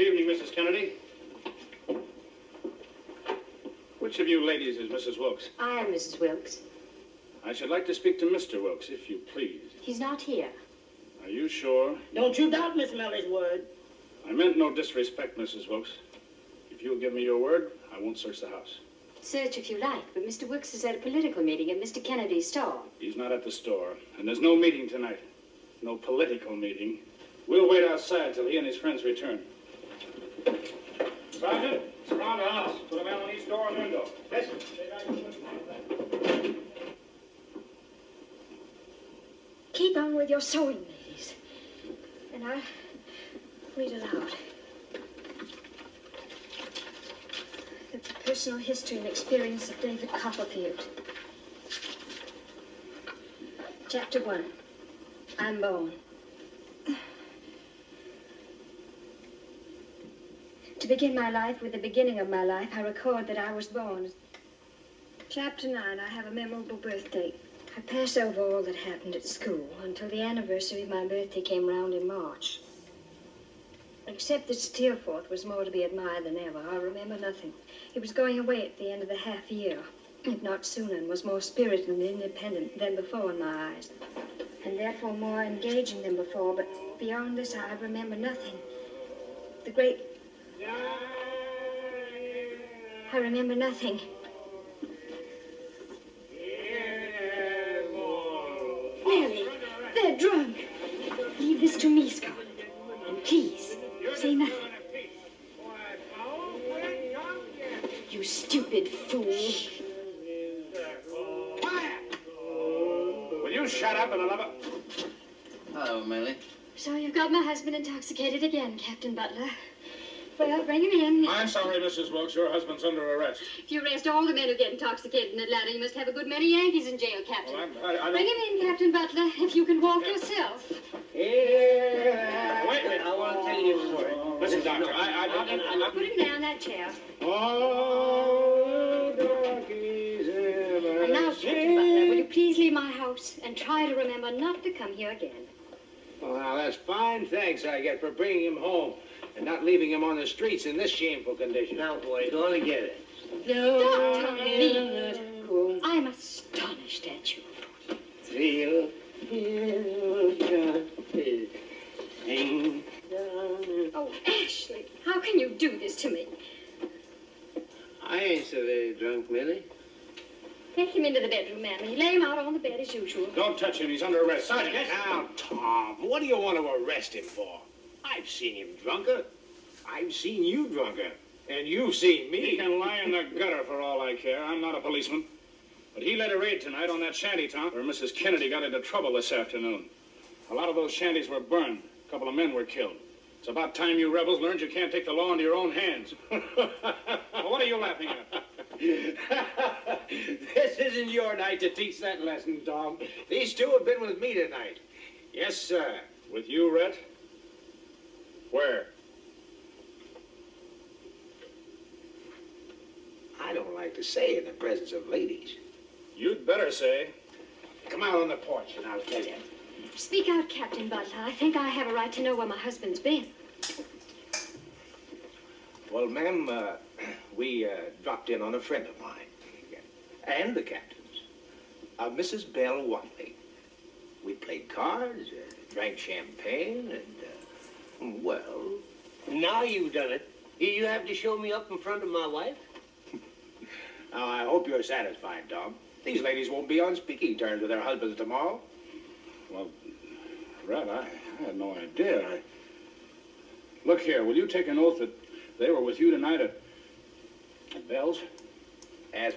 Good evening, Mrs. Kennedy. Which of you ladies is Mrs. Wilkes? I am Mrs. Wilkes. I should like to speak to Mr. Wilkes, if you please. He's not here. Are you sure? Don't you doubt Miss Millie's word. I meant no disrespect, Mrs. Wilkes. If you'll give me your word, I won't search the house. Search if you like, but Mr. Wilkes is at a political meeting at Mr. Kennedy's store. He's not at the store, and there's no meeting tonight. No political meeting. We'll wait outside till he and his friends return. Sergeant, surround the house. Put a man on each door and window. Yes, sir. Keep on with your sewing, ladies. And I'll read aloud. The personal history and experience of David Copperfield. Chapter 1. I'm born. To begin my life with the beginning of my life, I record that I was born. Chapter 9. I have a memorable birthday. I pass over all that happened at school until the anniversary of my birthday came round in March. Except that Steerforth was more to be admired than ever, I remember nothing. He was going away at the end of the half year, if not sooner, and was more spirited and independent than before in my eyes, and therefore more engaging than before, but beyond this I remember nothing. The great... I remember nothing. Mary, they're drunk. Leave this to me, Scott. And please, say nothing. You stupid fool. Will you shut up and another... Hello, Millie. So you've got my husband intoxicated again, Captain Butler. Well, bring him in. I'm sorry, Mrs. Wilkes. Your husband's under arrest. If you arrest all the men who get intoxicated in Atlanta, you must have a good many Yankees in jail, Captain. Well, Bring him in, Captain Butler, if you can walk yourself. Yeah. Wait a minute. I want to tell you a story. Listen, Doctor. Put him down in that chair. Oh, darkies ever And now, Captain Butler, will you please leave my house and try to remember not to come here again? Well, now, that's fine thanks I get for bringing him home and not leaving him on the streets in this shameful condition. Now, boy, go on and get it. Doctor Lee, I'm astonished at you. Oh, Ashley, how can you do this to me? I ain't so very drunk, Millie. Take him into the bedroom, Mammy. Lay him out on the bed as usual. Don't touch him. He's under arrest. Sergeant. Now, Tom, what do you want to arrest him for? I've seen him drunker. I've seen you drunker. And you've seen me. He can lie in the gutter for all I care. I'm not a policeman. But he led a raid tonight on that shanty town where Mrs. Kennedy got into trouble this afternoon. A lot of those shanties were burned. A couple of men were killed. It's about time you rebels learned you can't take the law into your own hands. What are you laughing at? This isn't your night to teach that lesson, Tom. These two have been with me tonight. Yes, sir. With you, Rhett? Where? I don't like to say in the presence of ladies. You'd better say. Come out on the porch and I'll tell you. Speak out, Captain Butler. I think I have a right to know where my husband's been. Well, ma'am, we dropped in on a friend of mine. And the captain's. Mrs. Belle Watley. We played cards, drank champagne, and, well... Now you've done it. You have to show me up in front of my wife? Now, I hope you're satisfied, Tom. These ladies won't be on speaking terms with their husbands tomorrow. Well, Rhett, I had no idea. Look here, will you take an oath that they were with you tonight at Bell's? As